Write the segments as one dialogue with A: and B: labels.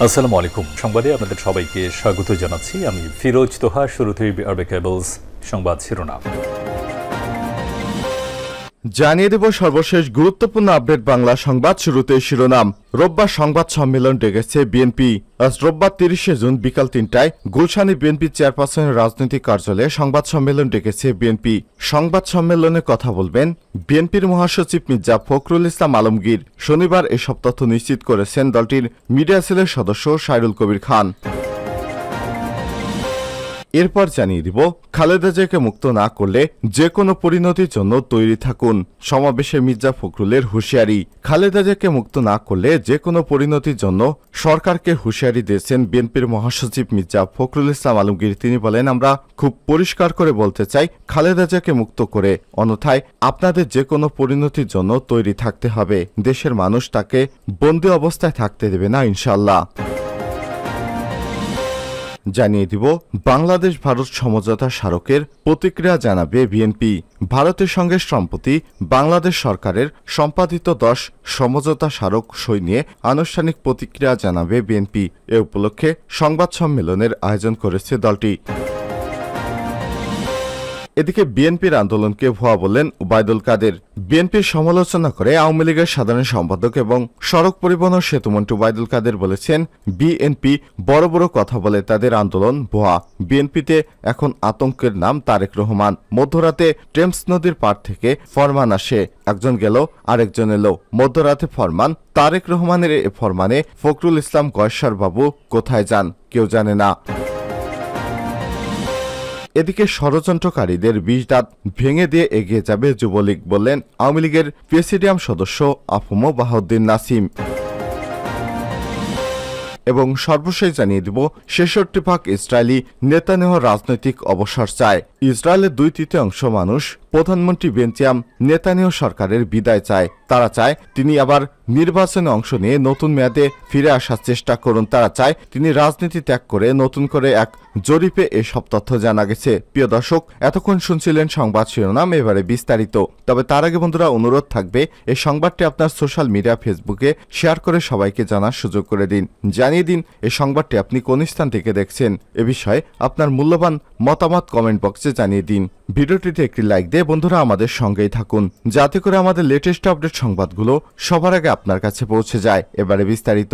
A: আসসালামু আলাইকুম। সংবাদে আপনাদের সবাইকে স্বাগত জানাচ্ছি। আমি ফিরোজ তোহা। শুরুতেই আরবে কেবলস সংবাদ শিরোনাম
B: জানিয়ে দেব সর্বশেষ গুরুত্বপূর্ণ আপডেট বাংলা সংবাদ। শুরুতে শিরোনাম। রোববার সংবাদ সম্মেলন ডেকেছে বিএনপি। আজ রোববার 30শে জুন বিকাল 3টায় গুলশানে বিএনপি চেয়ারপারসনের রাজনৈতিক কার্যালয়ে সংবাদ সম্মেলন ডেকেছে বিএনপি। সংবাদ সম্মেলনে কথা বলবেন বিএনপির মহাসচিব মির্জা ফখরুল ইসলাম আলমগীর। শনিবার এসব তথ্য নিশ্চিত করেছেন দলটির মিডিয়া সেলের সদস্য সাইরুল কবির খান। এরপর জানিয়ে দিব, খালেদা জিয়াকে মুক্ত না করলে যে কোনো পরিণতির জন্য তৈরি থাকুন। সমাবেশে মির্জা ফখরুলের হুঁশিয়ারি। খালেদা জিয়াকে মুক্ত না করলে যে কোনো পরিণতির জন্য সরকারকে হুঁশিয়ারি দিয়েছেন বিএনপির মহাসচিব মির্জা ফখরুল ইসলাম আলমগীর। তিনি বলেন, আমরা খুব পরিষ্কার করে বলতে চাই, খালেদা জিয়াকে মুক্ত করে অন্যথায় আপনাদের যে কোনো পরিণতির জন্য তৈরি থাকতে হবে। দেশের মানুষ তাকে বন্দী অবস্থায় থাকতে দেবে না ইনশাল্লাহ। জানিয়ে দিব, বাংলাদেশ ভারত সমঝোতা স্মারকের প্রতিক্রিয়া জানাবে বিএনপি। ভারতের সঙ্গে সম্প্রতি বাংলাদেশ সরকারের সম্পাদিত 10 সমঝোতা স্মারক সই নিয়ে আনুষ্ঠানিক প্রতিক্রিয়া জানাবে বিএনপি। এ উপলক্ষে সংবাদ সম্মেলনের আয়োজন করেছে দলটি। এদিকে বিএনপির আন্দোলনকে ভুয়া বললেন ওবায়দুল কাদের। বিএনপির সমালোচনা করে আওয়ামী লীগের সাধারণ সম্পাদক এবং সড়ক পরিবহন ও সেতুমন্ত্রী ওবায়দুল কাদের বলেছেন, বিএনপি বড় বড় কথা বলে, তাদের আন্দোলন ভুয়া। বিএনপিতে এখন আতঙ্কের নাম তারেক রহমান। মধ্যরাতে টেমস নদীর পাড় থেকে ফরমান আসে, একজন গেল আরেকজন এলো। মধ্যরাতে ফরমান, তারেক রহমানের এ ফরমানে ফখরুল ইসলাম গয়েশ্বর বাবু কোথায় যান কেউ জানে না। এদিকে ষড়যন্ত্রকারীদের 20 দাঁত ভেঙে দিয়ে এগিয়ে যাবে যুবলীগ বললেন আওয়ামী লীগের প্রেসিডিয়াম সদস্য আফম বাহাউদ্দিন নাসিম। এবং সর্বশেষ জানিয়ে দিব, 66 ইসরায়েলি নেতানিয়াহু রাজনৈতিক অবসর চায়। ইসরায়েলের 2/3 মানুষ প্রধানমন্ত্রী বেঞ্জামিন নেতানিয়াহু সরকারের বিদায় চায়। তারা চায় তিনি আবার নির্বাচনে অংশ নিয়ে নতুন মেয়াদে ফিরে আসার চেষ্টা করুন। তারা চায় তিনি রাজনীতি ত্যাগ করে নতুন করে এক জরিপে এসব তথ্য জানা গেছে। প্রিয় দর্শক, এতক্ষণ শুনছিলেন সংবাদ শিরোনাম, এবারে বিস্তারিত। তবে তার আগে বন্ধুরা, অনুরোধ থাকবে এই সংবাদটি আপনার সোশ্যাল মিডিয়া ফেসবুকে শেয়ার করে সবাইকে জানার সুযোগ করে দিন। জানিয়ে দিন এই সংবাদটি আপনি কোন স্থান থেকে দেখছেন। এ বিষয়ে আপনার মূল্যবান মতামত কমেন্ট বক্সে জানিয়ে দিন। ভিডিওটিতে একটি লাইক দিয়ে বন্ধুরা আমাদের সঙ্গেই থাকুন, যাতে করে আমাদের লেটেস্ট আপডেট সংবাদগুলো সবার আগে আপনার কাছে পৌঁছে যায়। এবারে বিস্তারিত।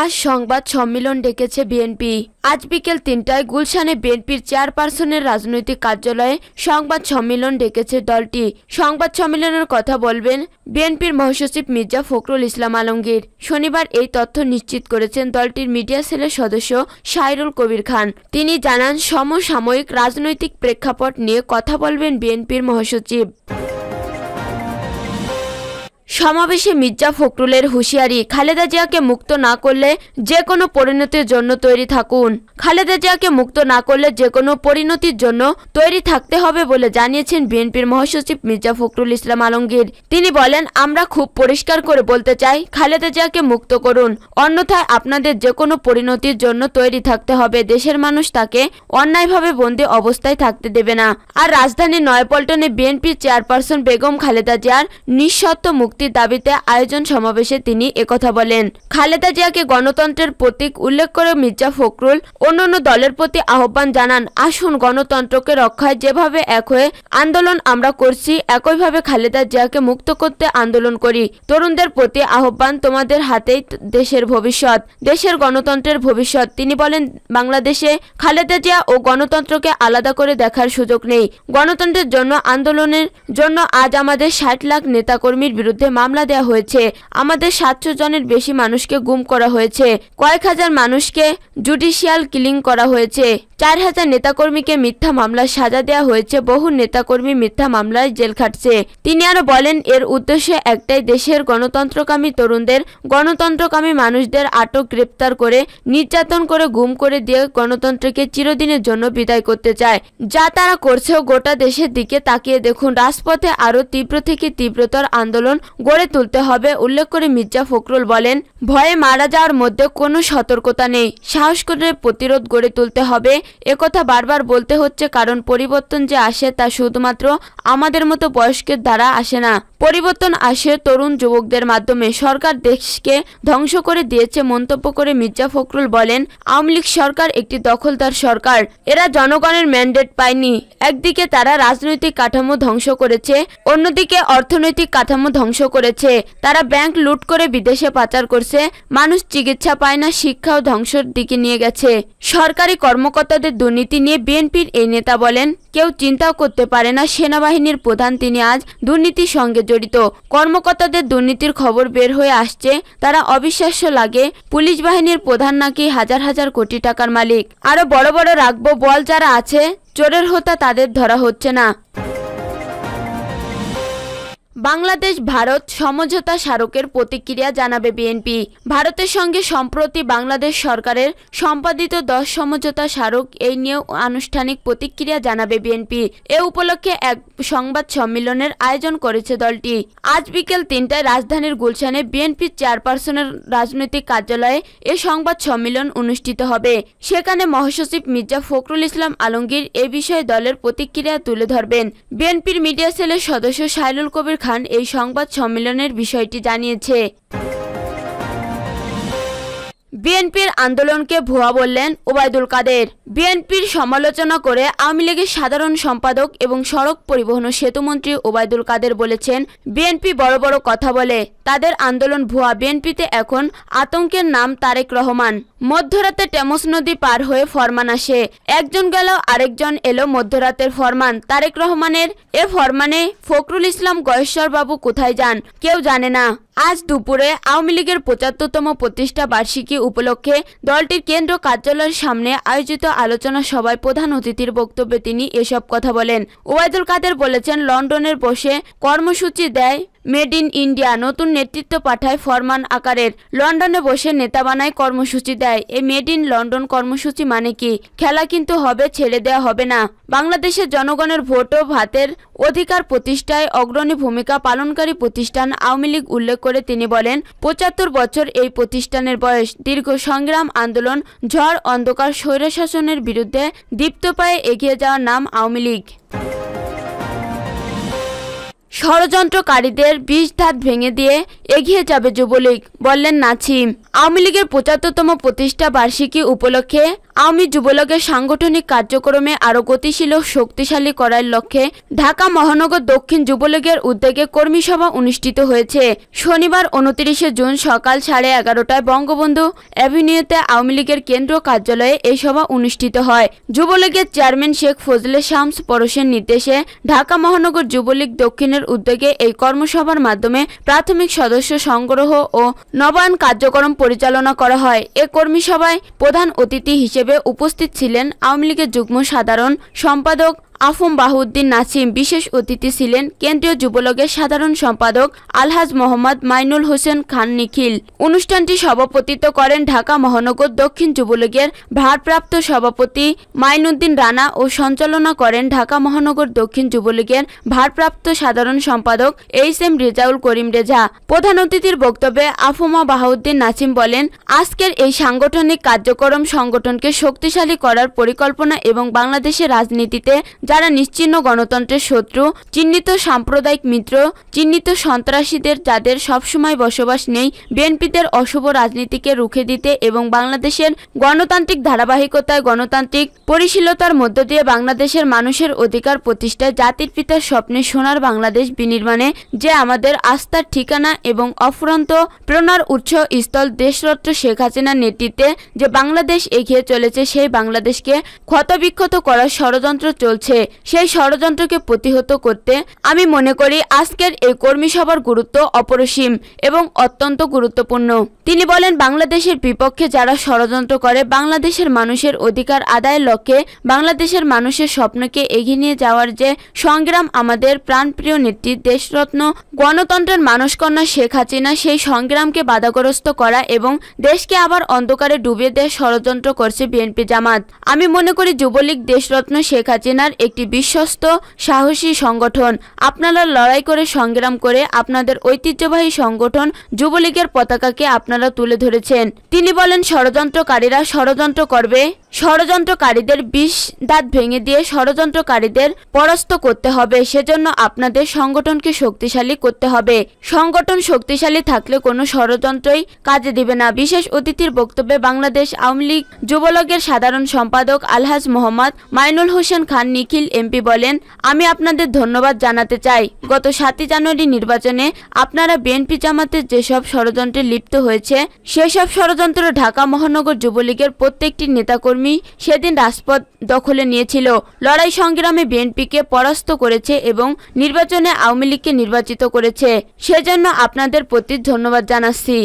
C: আজ সংবাদ সম্মেলন ডেকেছে বিএনপি। আজ বিকেল 3টায় গুলশানে বিএনপির চেয়ারপারসনের রাজনৈতিক কার্যালয়ে সংবাদ সম্মেলন ডেকেছে দলটি। সংবাদ সম্মেলনের কথা বলবেন বিএনপির মহাসচিব মির্জা ফখরুল ইসলাম আলমগীর। শনিবার এই তথ্য নিশ্চিত করেছেন দলটির মিডিয়া সেলের সদস্য সাইরুল কবির খান। তিনি জানান, সমসাময়িক রাজনৈতিক প্রেক্ষাপট নিয়ে কথা বলবেন বিএনপির মহাসচিব। সমাবেশে মির্জা ফখরুলের হুঁশিয়ারি, খালেদা জিয়াকে মুক্ত না করলে যে কোনো পরিণতির জন্য তৈরি থাকুন। খালেদা জিয়াকে মুক্ত না করলে যে কোনো পরিণতির জন্য তৈরি থাকতে হবে বলে জানিয়েছেন বিএনপির মহাসচিব মির্জা ফখরুল ইসলাম আলমগীর। তিনি বলেন, আমরা খুব পরিষ্কার করে বলতে চাই, খালেদা জিয়াকে মুক্ত করুন, অন্যথায় আপনাদের যে কোনো পরিণতির জন্য তৈরি থাকতে হবে। দেশের মানুষ তাকে অন্যায়ভাবে বন্দী অবস্থায় থাকতে দেবে না। আর রাজধানীর নয়াপল্টনে বিএনপি চেয়ারপারসন বেগম খালেদা জিয়ার নিঃশর্ত মুক্তির দাবিতে আয়োজন সমাবেশে তিনি একথা বলেন। খালেদা জিয়াকে গণতন্ত্রের প্রতীক উল্লেখ করে মির্জা ফখরুল অন্যান্য দলের প্রতি আহ্বান জানান, আসুন গণতন্ত্রকে রক্ষায় যেভাবে এক হয়ে আন্দোলন আমরা করছি, একইভাবে খালেদা জিয়াকে মুক্ত করতে আন্দোলন করি। তরুণদের প্রতি আহ্বান, তোমাদের হাতেই দেশের ভবিষ্যৎ, দেশের গণতন্ত্রের ভবিষ্যৎ। তিনি বলেন, বাংলাদেশে খালেদা জিয়া ও গণতন্ত্রকে আলাদা করে দেখার সুযোগ নেই। গণতন্ত্রের জন্য আন্দোলনের জন্য আজ আমাদের 60 লাখ নেতাকর্মীর বিরুদ্ধে মামলা দেওয়া হয়েছে। আমাদের 700 জনের বেশি মানুষকে গুম করা হয়েছে। কয়েক হাজার মানুষকে জুডিশিয়াল কিলিং করা হয়েছে। 4000 নেতাকর্মীকে মিথ্যা মামলায় সাজা দেওয়া হয়েছে। বহু নেতাকর্মী মিথ্যা মামলায় জেল খাটছে। তিনি আরো বলেন, এর উদ্দেশ্য একটাই, দেশের গণতন্ত্রকামী তরুণদের, গণতন্ত্রকামী মানুষদের আটক, গ্রেপ্তার করে, নির্যাতন করে, গুম করে দিয়ে গণতন্ত্রকে চিরদিনের জন্য বিদায় করতে চায়। যা তারা করছেও। গোটা দেশের দিকে তাকিয়ে দেখুন, রাজপথে আরো তীব্র থেকে তীব্রতর আন্দোলন গড়ে তুলতে হবে উল্লেখ করে মির্জা ফখরুল বলেন, ভয়ে মারা যাওয়ার মধ্যে কোনো সতর্কতা নেই, সাহস করে প্রতিরোধ গড়ে তুলতে হবে। একথা বারবার বলতে হচ্ছে কারণ পরিবর্তন যে আসে তা শুধুমাত্র আমাদের মতো বয়স্কের দ্বারা আসে না, পরিবর্তন আসে তরুণ যুবকদের মাধ্যমে। সরকার দেশকে ধ্বংস করে দিয়েছে মন্তব্য করে মির্জা ফখরুল বলেন, আওয়ামী লীগ সরকার একটি দখলদার সরকার, এরা জনগণের ম্যান্ডেট পায়নি। একদিকে তারা রাজনৈতিক কাঠামো ধ্বংস করেছে, অন্যদিকে অর্থনৈতিক কাঠামো ধ্বংস করেছে। তারা ব্যাংক লুট করে বিদেশে পাচার করছে, মানুষ চিকিৎসা পায় না, শিক্ষাও ধ্বংসের দিকে নিয়ে গেছে। সরকারি কর্মকর্তাদের দুর্নীতি নিয়ে বিএনপির এই নেতা বলেন, কেউ চিন্তাও করতে পারে না সেনাবাহিনীর প্রধান তিনি আজ দুর্নীতির সঙ্গে জড়িত। কর্মকর্তাদের দুর্নীতির খবর বের হয়ে আসছে, তারা অবিশ্বাস্য লাগে। পুলিশ বাহিনীর প্রধান নাকি হাজার হাজার কোটি টাকার মালিক। আরো বড় বড় রাখবো বল যারা আছে, চোরের হোতা তাদের ধরা হচ্ছে না। বাংলাদেশ ভারত সমঝোতা স্মারকের প্রতিক্রিয়া জানাবে বিএনপি। ভারতের সঙ্গে সম্প্রতি বাংলাদেশ সরকারের সম্পাদিত 10 সমঝোতা স্মারক এই নিয়ে আনুষ্ঠানিক প্রতিক্রিয়া জানাবে বিএনপি। এ উপলক্ষে এক সংবাদ সম্মেলনের আয়োজন করেছে দলটি। আজ বিকেল 3টায় রাজধানীর গুলশানে বিএনপির চেয়ারপারসনের রাজনৈতিক কার্যালয়ে এ সংবাদ সম্মেলন অনুষ্ঠিত হবে। সেখানে মহাসচিব মির্জা ফখরুল ইসলাম আলমগীর এ বিষয়ে দলের প্রতিক্রিয়া তুলে ধরবেন। বিএনপির মিডিয়া সেলের সদস্য সাইলুল কবির খান এই সংবাদ সম্মেলনের বিষয়টি জানিয়েছে। বিএনপির আন্দোলনকে ভুয়া বললেন ওবায়দুল কাদের। বিএনপির সমালোচনা করে আওয়ামী লীগের সাধারণ সম্পাদক এবং সড়ক পরিবহন ও সেতুমন্ত্রী ওবায়দুল কাদের বলেছেন, বিএনপি বড় বড় কথা বলে, তাদের আন্দোলন ভুয়া। বিএনপিতে এখন আতঙ্কের নাম তারেক রহমান। মধ্যরাতে টেমস নদী পার হয়ে ফরমান আসে, একজন গেল আরেকজন এলো, মধ্যরাতের ফরমান তারেক রহমানের। এ ফরমানে ফখরুল ইসলাম গয়েশ্বর বাবু কোথায় যান কেউ জানে না। আজ দুপুরে আওয়ামী লীগের 75তম প্রতিষ্ঠা বার্ষিকী উপলক্ষে দলটির কেন্দ্র কার্যালয়ের সামনে আয়োজিত আলোচনা সভায় প্রধান অতিথির বক্তব্যে তিনি এসব কথা বলেন। ওবায়দুল কাদের বলেছেন, লন্ডনের বসে কর্মসূচি দেয় মেড ইন ইন্ডিয়া, নতুন নেতৃত্ব পাঠায় ফরমান আকারের। লন্ডনে বসে নেতা বানায়, কর্মসূচি দেয়। এই মেড ইন লন্ডন কর্মসূচি মানে কি? খেলা কিন্তু হবে, ছেড়ে দেওয়া হবে না। বাংলাদেশের জনগণের ভোট ও ভাতের অধিকার প্রতিষ্ঠায় অগ্রণী ভূমিকা পালনকারী প্রতিষ্ঠান আওয়ামী লীগ উল্লেখ করে তিনি বলেন, 75 বছর এই প্রতিষ্ঠানের বয়স। দীর্ঘ সংগ্রাম, আন্দোলন, ঝড় অন্ধকার, স্বৈরশাসনের বিরুদ্ধে দীপ্ত পায়ে এগিয়ে যাওয়ার নাম আওয়ামী লীগ। ষড়যন্ত্রকারীদের 20 ধাত ভেঙে দিয়ে এগিয়ে যাবে যুবলীগ, বললেন নাছিম। আওয়ামী লীগের 75তম প্রতিষ্ঠা বার্ষিকী উপলক্ষে আওয়ামী যুবলীগের সাংগঠনিক কার্যক্রমে আরও গতিশীল ও শক্তিশালী করার লক্ষ্যে ঢাকা মহানগর দক্ষিণ যুবলীগের উদ্যোগে কর্মী সভা অনুষ্ঠিত হয়েছে। শনিবার 29 জুন সকাল 11:30টায় বঙ্গবন্ধু অ্যাভিনিউতে আওয়ামী লীগের কেন্দ্রীয় কার্যালয়ে এই সভা অনুষ্ঠিত হয়। যুবলীগের চেয়ারম্যান শেখ ফজলে শামস পরশের নির্দেশে ঢাকা মহানগর যুবলীগ দক্ষিণের উদ্যোগে এই কর্মসভার মাধ্যমে প্রাথমিক সদস্য সংগ্রহ ও নবায়ন কার্যক্রম পরিচালনা করা হয়। এ কর্মী সভায় প্রধান অতিথি হিসেবে উপস্থিত ছিলেন আওয়ামী লীগের যুগ্ম সাধারণ সম্পাদক আফম বাহুউদ্দিন নাছিম। বিশেষ অতিথি ছিলেন কেন্দ্রীয় যুবলীগের সাধারণ সম্পাদক আলহাজ মোহাম্মদ মাইনুল হোসেন খান নিখিল। অনুষ্ঠানটি সভাপতিত্ব করেন ঢাকা মহানগর দক্ষিণ যুবলীগের ভারপ্রাপ্ত সভাপতি মাইনুদ্দিন রানা ও সঞ্চালনা করেন ঢাকা মহানগর দক্ষিণ যুবলীগের ভারপ্রাপ্ত সাধারণ সম্পাদক এইচ.এম. রেজাউল করিম রেজা। প্রধান অতিথির বক্তব্যে আফমা বাহাউদ্দিন নাছিম বলেন, আজকের এই সাংগঠনিক কার্যক্রম সংগঠনকে শক্তিশালী করার পরিকল্পনা এবং বাংলাদেশের রাজনীতিতে যারা নিশ্চিহ্ন গণতন্ত্রের শত্রু, চিহ্নিত সাম্প্রদায়িক মিত্র, চিহ্নিত সন্ত্রাসীদের যাদের সবসময় বসবাস নেই, বিএনপিদের অশুভ রাজনীতিকে রুখে দিতে এবং বাংলাদেশের গণতান্ত্রিক ধারাবাহিকতায় গণতান্ত্রিক পরিশীলতার মধ্য দিয়ে বাংলাদেশের মানুষের অধিকার প্রতিষ্ঠায় জাতির পিতার স্বপ্নে সোনার বাংলাদেশ বিনির্মাণে যে আমাদের আস্থার ঠিকানা এবং অফুরন্ত প্রেরণার উৎস স্থল দেশরত্ন শেখ হাসিনার নেতৃত্বে যে বাংলাদেশ এগিয়ে চলেছে, সেই বাংলাদেশকে ক্ষতবিক্ষত করার ষড়যন্ত্র চলছে। সেই ষড়যন্ত্রকে প্রতিহত করতে আমি মনে করি আজকের এই কর্মী সভার গুরুত্ব অপরিসীম এবং অত্যন্ত গুরুত্বপূর্ণ। তিনি বলেন, বাংলাদেশের বিপক্ষে যারা ষড়যন্ত্র করে, বাংলাদেশের মানুষের অধিকার আদায়ের লক্ষ্যে বাংলাদেশের মানুষের স্বপ্নকে এগিয়ে নিয়ে যাওয়ার যে সংগ্রাম আমাদের প্রাণপ্রিয় নেত্রী দেশরত্ন গণতন্ত্রের মানসকন্যা শেখ হাসিনা, সেই সংগ্রামকে বাধাগ্রস্ত করা এবং দেশকে আবার অন্ধকারে ডুবিয়ে দেওয়ার ষড়যন্ত্র করছে বিএনপি জামাত। আমি মনে করি যুবলীগ দেশরত্ন শেখ হাসিনার একটি বিশ্বস্ত সাহসী সংগঠন। আপনারা লড়াই করে সংগ্রাম করে আপনাদের ঐতিহ্যবাহী সংগঠন যুবলীগের পতাকাকে আপনারা তুলে ধরেছেন। তিনি বলেন, ষড়যন্ত্রকারীরা ষড়যন্ত্র করবে, ষড়যন্ত্রকারীদের বিষ দাঁত ভেঙে দিয়ে ষড়যন্ত্রকারীদের পরাস্ত করতে হবে। সেজন্য আপনাদের সংগঠনকে শক্তিশালী করতে হবে। সংগঠন শক্তিশালী থাকলে কোনো ষড়যন্ত্রই কাজে দিবে না। বিশেষ অতিথির বক্তব্যে বাংলাদেশ আওয়ামী লীগ যুবলীগের সাধারণ সম্পাদক আলহাজ মোহাম্মদ মাইনুল হোসেন খান নিখিল এমপি বলেন, আমি আপনাদের ধন্যবাদ জানাতে চাই। গত 7 জানুয়ারি নির্বাচনে আপনারা বিএনপি জামাতের যেসব ষড়যন্ত্রে লিপ্ত হয়েছে সেসব ষড়যন্ত্র ঢাকা মহানগর যুবলীগের প্রত্যেকটি নেতাকর্মী সেদিন রাজপথ দখলে নিয়েছিল, লড়াই সংগ্রামে বিএনপিকে পরাস্ত করেছে এবং নির্বাচনে আওয়ামী লীগকে নির্বাচিত করেছে। সেজন্য আপনাদের প্রতি ধন্যবাদ জানাচ্ছি।